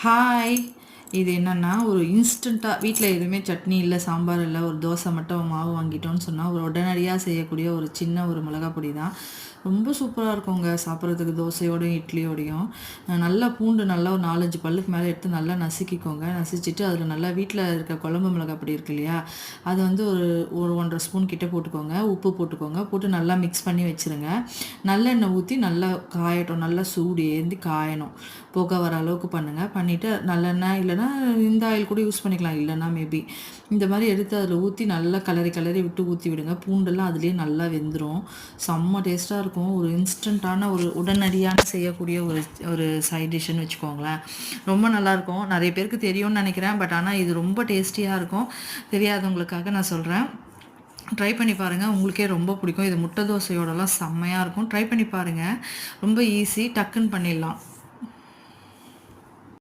Hi. இது என்னென்னா ஒரு இன்ஸ்டண்ட்டாக வீட்டில் எதுவுமே சட்னி இல்லை, சாம்பார் இல்லை, ஒரு தோசை மட்டும் மாவு வாங்கிட்டோன்னு சொன்னால் ஒரு உடனடியாக செய்யக்கூடிய ஒரு சின்ன ஒரு மிளகாய் பொடி தான். ரொம்ப சூப்பராக இருக்குங்க சாப்பிட்றதுக்கு, தோசையோடையும் இட்லியோடையும். நல்லா பூண்டு நல்லா ஒரு 4-5 பல்லுக்கு மேலே எடுத்து நல்லா நசுக்கிக்கோங்க. நசிச்சுட்டு அதில் நல்லா வீட்டில் இருக்க குழம்பு மிளகாய் பொடி இருக்கு இல்லையா, அது வந்து ஒரு ஒரு 1.5 ஸ்பூன் கிட்டே போட்டுக்கோங்க. உப்பு போட்டுக்கோங்க. போட்டு நல்லா மிக்ஸ் பண்ணி வச்சுருங்க. நல்லெண்ணெய் ஊற்றி நல்லா காயட்டும், நல்லா சூடு ஏந்தி காயணும், புகை வர அளவுக்கு பண்ணுங்கள். பண்ணிவிட்டு நல்லெண்ணெய் இல்லைன்னா இந்த ஆயில் கூட யூஸ் பண்ணிக்கலாம், இல்லைன்னா மேபி இந்த மாதிரி எடுத்து அதில் ஊற்றி நல்லா கலரி விட்டு ஊற்றி விடுங்க. பூண்டெல்லாம் அதுலேயே நல்லா வெந்துடும். செம்ம டேஸ்ட்டாக இருக்கும். ஒரு இன்ஸ்டண்ட்டான ஒரு உடனடியான செய்யக்கூடிய ஒரு ஒரு சைட் டிஷ்ஷுன்னு வச்சுக்கோங்களேன். ரொம்ப நல்லாயிருக்கும். நிறைய பேருக்கு தெரியும்னு நினைக்கிறேன், பட் ஆனால் இது ரொம்ப டேஸ்டியாக இருக்கும். தெரியாதவங்களுக்காக நான் சொல்கிறேன். ட்ரை பண்ணி பாருங்கள், உங்களுக்கே ரொம்ப பிடிக்கும். இது முட்டை தோசையோடலாம் செம்மையாக இருக்கும். ட்ரை பண்ணி பாருங்கள். ரொம்ப ஈஸி, டக்குன்னு பண்ணிடலாம்.